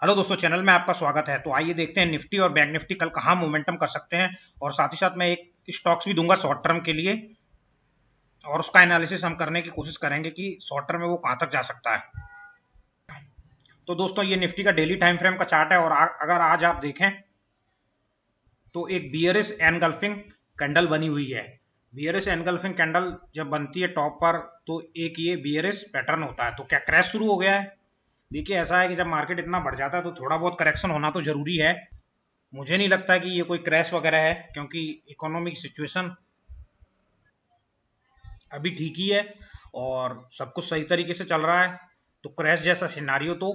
Hello दोस्तों, channel में आपका स्वागत है। तो आइए देखते हैं निफ्टी और बैंक निफ्टी कल कहाँ मोमेंटम कर सकते हैं, और साथ ही साथ मैं एक स्टॉक्स भी दूंगा शॉर्ट टर्म के लिए, और उसका एनालिसिस हम करने की कोशिश करेंगे कि शॉर्ट टर्म में वो कहाँ तक जा सकता है। तो दोस्तों, ये निफ्टी का डेली टाइम फ्रेम का चार्ट है, और अगर आज आप देखें तो एक बियरिश एनगल्फिंग कैंडल बनी हुई है। बियरिश एनगल्फिंग कैंडल जब बनती है टॉप पर, तो एक ये बियरिश पैटर्न होता है। तो क्या क्रैश शुरू हो गया है? देखिए, ऐसा है कि जब मार्केट इतना बढ़ जाता है तो थोड़ा बहुत करेक्शन होना तो जरूरी है। मुझे नहीं लगता कि ये कोई क्रैश वगैरह है, क्योंकि इकोनॉमिक सिचुएशन अभी ठीक ही है और सब कुछ सही तरीके से चल रहा है। तो क्रैश जैसा सिनारियो तो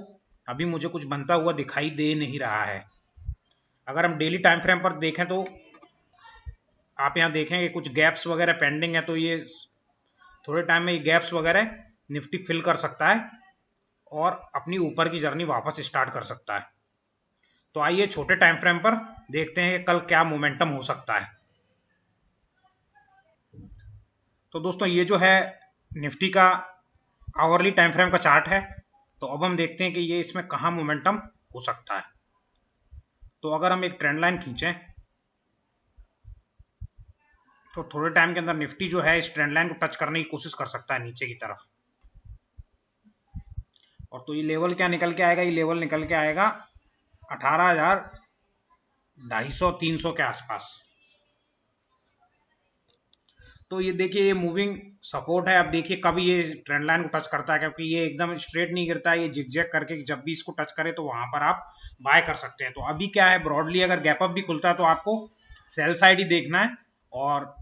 अभी मुझे कुछ बनता हुआ दिखाई दे नहीं रहा है। अगर हम डेली टाइम फ्रेम पर देखें तो आप यहाँ देखेंगे कुछ गैप्स वगैरह पेंडिंग है, तो ये थोड़े टाइम में ये गैप्स वगैरह निफ्टी फिल कर सकता है और अपनी ऊपर की जर्नी वापस स्टार्ट कर सकता है। तो आइए छोटे टाइम फ्रेम पर देखते हैं कि कल क्या मोमेंटम हो सकता है। तो दोस्तों, ये जो है निफ्टी का आवरली टाइम फ्रेम का चार्ट है। तो अब हम देखते हैं कि ये इसमें कहाँ मोमेंटम हो सकता है। तो अगर हम एक ट्रेंड लाइन खींचें तो थोड़े टाइम के अंदर निफ्टी जो है इस ट्रेंड लाइन को टच करने की कोशिश कर सकता है नीचे की तरफ। और तो ये लेवल क्या निकल के आएगा? ये लेवल निकल के आएगा 18,250-300 के आसपास। तो ये देखिए, ये मूविंग सपोर्ट है। अब देखिए कब ये ट्रेंड लाइन को टच करता है, क्योंकि ये एकदम स्ट्रेट नहीं गिरता है, ये जिगजैग करके जब भी इसको टच करे तो वहां पर आप बाय कर सकते हैं। तो अभी क्या है, ब्रॉडली अगर गैप अप भी खुलता है तो आपको सेल साइड ही देखना है, और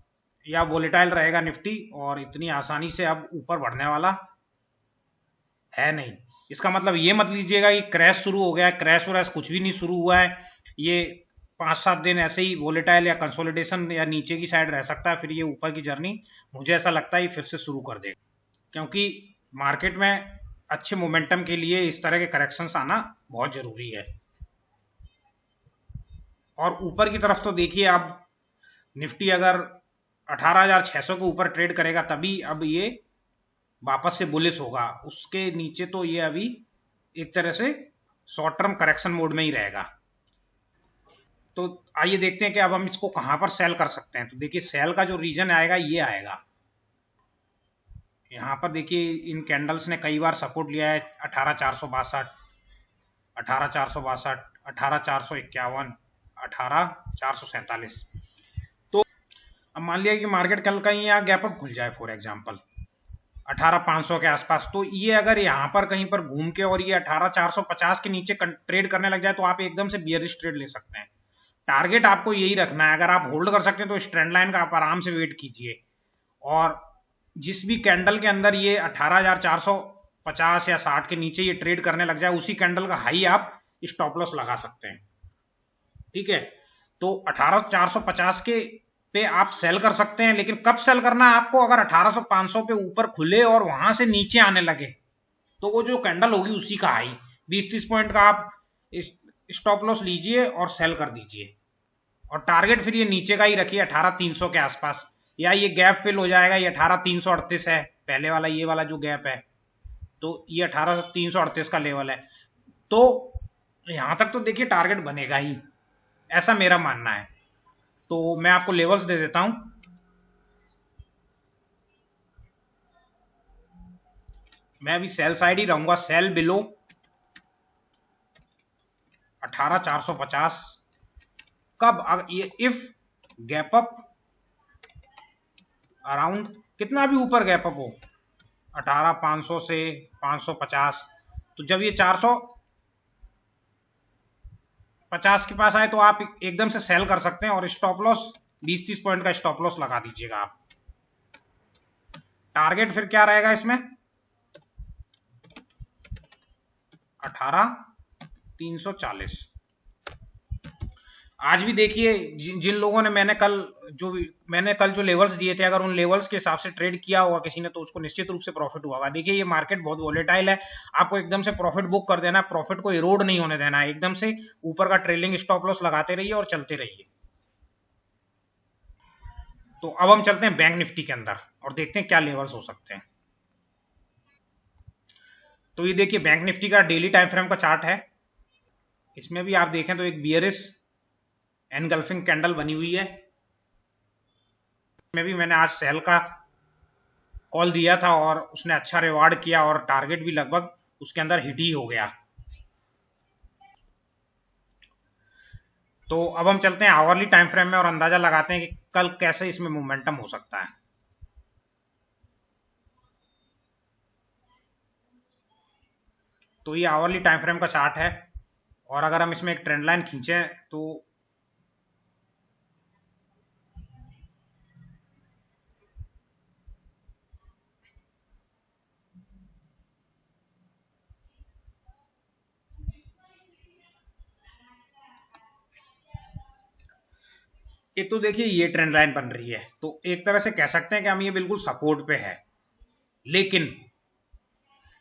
या वोलेटाइल रहेगा निफ्टी, और इतनी आसानी से अब ऊपर बढ़ने वाला है नहीं। इसका मतलब ये मत लीजिएगा कि क्रैश शुरू हो गया है। क्रैश व्रैश कुछ भी नहीं शुरू हुआ है। ये 5-7 दिन ऐसे ही वोलेटाइल या कंसोलिडेशन या नीचे की साइड रह सकता है, फिर ये ऊपर की जर्नी मुझे ऐसा लगता है ये फिर से शुरू कर देगा, क्योंकि मार्केट में अच्छे मोमेंटम के लिए इस तरह के करेक्शंस आना बहुत जरूरी है। और ऊपर की तरफ तो देखिए, अब निफ्टी अगर 18,600 के ऊपर ट्रेड करेगा तभी अब ये वापस से बुलिश होगा। उसके नीचे तो ये अभी एक तरह से शॉर्ट टर्म करेक्शन मोड में ही रहेगा। तो आइए देखते हैं कि अब हम इसको कहां पर सेल कर सकते हैं। तो देखिए, सेल का जो रीजन आएगा ये आएगा यहाँ पर। देखिए, इन कैंडल्स ने कई बार सपोर्ट लिया है 18,462, 18,462, 18,451, 18,447। तो अब मान लिया कि मार्केट कल कहीं यहाँ गैप अप खुल जाए, फॉर एग्जांपल 18,500 के आसपास, तो ये अगर यहाँ पर कहीं पर घूम के और ये 18,450 के नीचे ट्रेड करने लग जाए तो आप एकदम से बियरिश ट्रेड ले सकते हैं। टारगेट आपको यही रखना है। अगर आप होल्ड कर सकते हैं तो इस ट्रेंड लाइन का आप आराम से वेट कीजिए, और जिस भी कैंडल के अंदर ये 18,450 या 60 के नीचे ये ट्रेड करने लग जाए, उसी कैंडल का हाई आप स्टॉप लॉस लगा सकते हैं। ठीक है, तो 18,450 के पे आप सेल कर सकते हैं, लेकिन कब सेल करना है आपको? अगर 18,500 पे ऊपर खुले और वहां से नीचे आने लगे तो वो जो कैंडल होगी उसी का हाई 20-30 पॉइंट का आप स्टॉप लॉस लीजिए और सेल कर दीजिए। और टारगेट फिर ये नीचे का ही रखिए 18,300 के आसपास, या ये गैप फिल हो जाएगा। ये 18,338 है पहले वाला, ये वाला जो गैप है, तो ये 18,338 का लेवल है। तो यहां तक तो देखिए टारगेट बनेगा ही, ऐसा मेरा मानना है। तो मैं आपको लेवल्स दे देता हूं। मैं अभी सेल साइड ही रहूंगा। Cell below 18,450। कब? ये इफ गैप अप अराउंड कितना भी ऊपर गैप अप हो, 18,500 से 550, तो जब ये 450 के पास आए तो आप एकदम से सेल कर सकते हैं, और स्टॉप लॉस 20-30 पॉइंट का स्टॉप लॉस लगा दीजिएगा आप। टारगेट फिर क्या रहेगा इसमें? 18,340। आज भी देखिए, जिन लोगों ने मैंने कल जो लेवल्स दिए थे, अगर उन लेवल्स के हिसाब से ट्रेड किया होगा किसी ने तो उसको निश्चित रूप से प्रॉफिट हुआ होगा। देखिए, ये मार्केट बहुत वोलेटाइल है, आपको एकदम से प्रॉफिट बुक कर देना है, प्रॉफिट को इरोड नहीं होने देना है। एकदम से ऊपर का ट्रेलिंग स्टॉप लॉस लगाते रहिए और चलते रहिए। तो अब हम चलते हैं बैंक निफ्टी के अंदर और देखते हैं क्या लेवल्स हो सकते हैं। तो ये देखिए, बैंक निफ्टी का डेली टाइम फ्रेम का चार्ट है। इसमें भी आप देखें तो एक बियरिश एनगल्फिंग कैंडल बनी हुई है। इसमें भी मैंने आज सेल का कॉल दिया था और उसने अच्छा रिवार्ड किया और टारगेट भी लगभग उसके अंदर हिट ही हो गया। तो अब हम चलते हैं आवरली टाइम फ्रेम में और अंदाजा लगाते हैं कि कल कैसे इसमें मोमेंटम हो सकता है। तो ये आवरली टाइम फ्रेम का चार्ट है और अगर हम इसमें एक ट्रेंड लाइन खींचें तो एक तो देखिए ये ट्रेंड लाइन बन रही है, तो एक तरह से कह सकते हैं कि हम ये बिल्कुल सपोर्ट पे है। लेकिन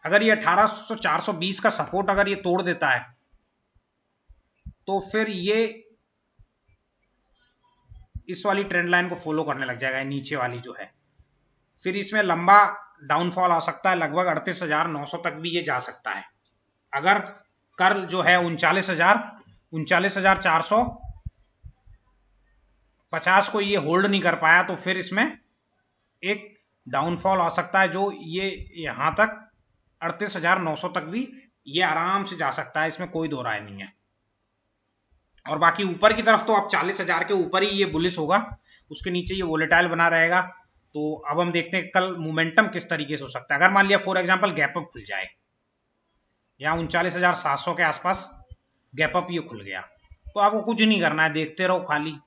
अगर ये 1800-420 का सपोर्ट अगर ये तोड़ देता है तो फिर ये इस वाली ट्रेंड लाइन को फॉलो करने लग जाएगा, नीचे वाली जो है। फिर इसमें लंबा डाउनफॉल आ सकता है, लगभग 38,900 तक भी ये जा सकता है। अगर कल जो है 39,450 को ये होल्ड नहीं कर पाया तो फिर इसमें एक डाउनफॉल आ सकता है जो ये यहां तक 38,900 तक भी ये आराम से जा सकता है, इसमें कोई दो राय नहीं है। और बाकी ऊपर की तरफ तो अब 40,000 के ऊपर ही ये बुलिश होगा, उसके नीचे ये वोलेटाइल बना रहेगा। तो अब हम देखते हैं कल मोमेंटम किस तरीके से हो सकता है। अगर मान लिया फॉर एग्जांपल गैप अप खुल जाए या 39,700 के आसपास गैप अप ये खुल गया तो आपको कुछ नहीं करना है, देखते रहो खाली।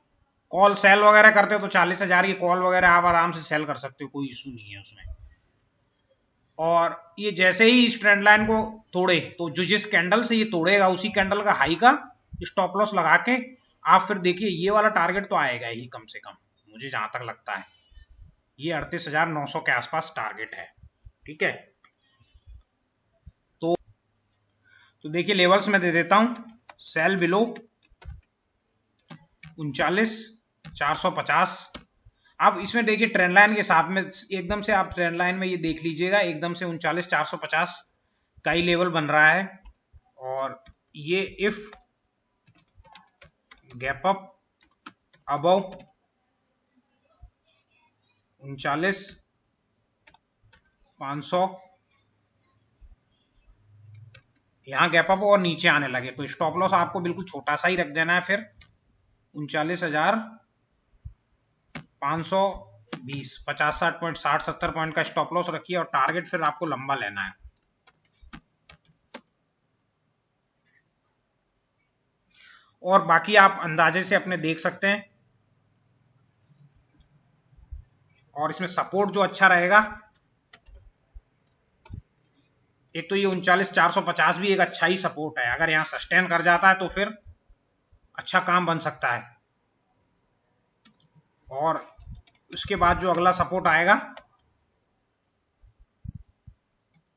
कॉल सेल वगैरह करते हो तो 40,000 की कॉल वगैरह आप आराम से सेल कर सकते हो, कोई इशू नहीं है उसमें। और ये जैसे ही इस ट्रेंड लाइन को तोड़े तो जो जिस कैंडल से ये तोड़ेगा उसी कैंडल का हाई का स्टॉप लॉस लगा के आप फिर देखिए ये वाला टारगेट तो आएगा ही कम से कम, मुझे जहां तक लगता है ये 38,900 के आसपास टारगेट है। ठीक है, तो देखिए लेवल्स में दे देता हूं। Cell below 39,450। अब इसमें देखिए ट्रेंड लाइन के साथ में एकदम से आप ट्रेंड लाइन में ये देख लीजिएगा, एकदम से 39,450 का ही लेवल बन रहा है। और ये इफ गैप अप अबव 39,500 यहां गैप अप और नीचे आने लगे तो स्टॉप लॉस आपको बिल्कुल छोटा सा ही रख देना है। फिर 39,520 50-60 पॉइंट 60-70 पॉइंट का स्टॉप लॉस रखिए और टारगेट फिर आपको लंबा लेना है। और बाकी आप अंदाजे से अपने देख सकते हैं। और इसमें सपोर्ट जो अच्छा रहेगा, एक तो ये 39,450 भी एक अच्छा ही सपोर्ट है, अगर यहां सस्टेन कर जाता है तो फिर अच्छा काम बन सकता है। और उसके बाद जो अगला सपोर्ट आएगा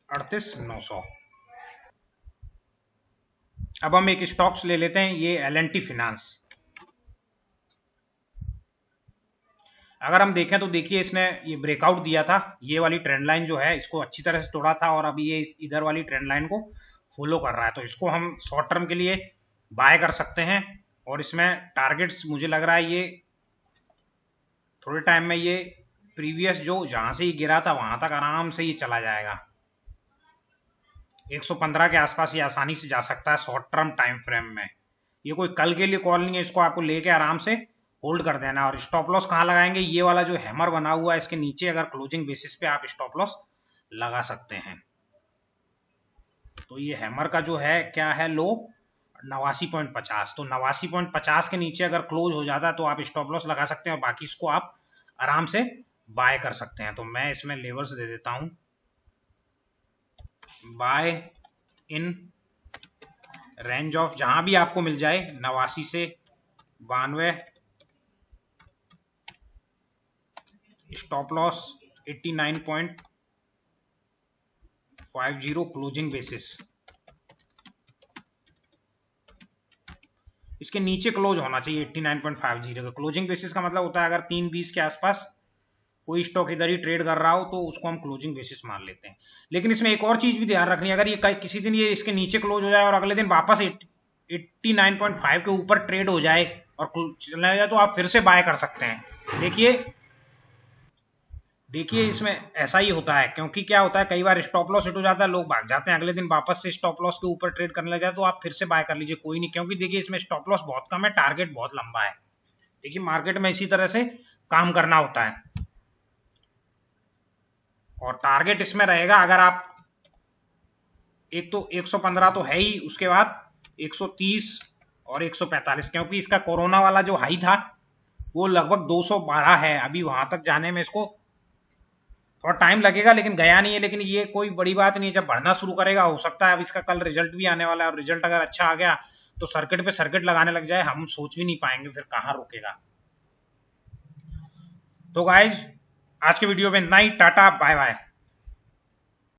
38,900। अब हम एक स्टॉक्स ले लेते हैं, ये L&T फाइनेंस। अगर हम देखें तो देखिए इसने ये ब्रेकआउट दिया था, ये वाली ट्रेंड लाइन जो है इसको अच्छी तरह से तोड़ा था और अभी ये इधर वाली ट्रेंड लाइन को फॉलो कर रहा है। तो इसको हम शॉर्ट टर्म के लिए बाय कर सकते हैं। और इसमें टारगेट्स मुझे लग रहा है ये थोड़े टाइम में ये प्रीवियस जो जहां से ये गिरा था वहां तक आराम से ये चला जाएगा। 115 के आसपास ये आसानी से जा सकता है शॉर्ट टर्म टाइम फ्रेम में। ये कोई कल के लिए कॉल नहीं है, इसको आपको लेके आराम से होल्ड कर देना। और स्टॉप लॉस कहाँ लगाएंगे, ये वाला जो हैमर बना हुआ है इसके नीचे अगर क्लोजिंग बेसिस पे आप स्टॉप लॉस लगा सकते हैं। तो ये हैमर का जो है क्या है लो 89.50, तो 89.50 के नीचे अगर क्लोज हो जाता है तो आप स्टॉप लॉस लगा सकते हैं और बाकी इसको आप आराम से बाय कर सकते हैं। तो मैं इसमें लेवल्स दे देता हूं, बाय इन रेंज ऑफ जहां भी आपको मिल जाए 89 से 92, स्टॉप लॉस 89.50 क्लोजिंग बेसिस। इसके नीचे क्लोज होना चाहिए 89.50 का क्लोजिंग बेसिस का मतलब होता है अगर 320 के आसपास कोई स्टॉक इधर ही ट्रेड कर रहा हो तो उसको हम क्लोजिंग बेसिस मान लेते हैं। लेकिन इसमें एक और चीज भी ध्यान रखनी है, अगर ये किसी दिन ये इसके नीचे क्लोज हो जाए और अगले दिन वापस 89.5 के ऊपर ट्रेड हो जाए और चला जाए तो आप फिर से बाय कर सकते हैं। देखिए इसमें ऐसा ही होता है, क्योंकि क्या होता है कई बार स्टॉप लॉस हिट हो जाता है, लोग भाग जाते हैं, अगले दिन वापस से स्टॉप लॉस के ऊपर ट्रेड करने लगे तो आप फिर से बाय कर लीजिए, कोई नहीं, क्योंकि देखिए इसमें स्टॉप लॉस बहुत कम है, टारगेट बहुत लंबा है। देखिए मार्केट में इसी तरह से काम करना होता है और टारगेट इसमें रहेगा, अगर आप एक तो 115 तो है ही, उसके बाद 130 और 145, क्योंकि इसका कोरोना वाला जो हाई था वो लगभग 212 है, अभी वहां तक जाने में इसको थोड़ा टाइम लगेगा, लेकिन गया नहीं है। लेकिन ये कोई बड़ी बात नहीं है, जब बढ़ना शुरू करेगा हो सकता है अब इसका कल रिजल्ट भी आने वाला है, और रिजल्ट अगर अच्छा आ गया तो सर्किट पे सर्किट लगाने लग जाए, हम सोच भी नहीं पाएंगे फिर कहाँ रुकेगा। तो गाइज आज के वीडियो में इतना ही, टाटा बाय बाय।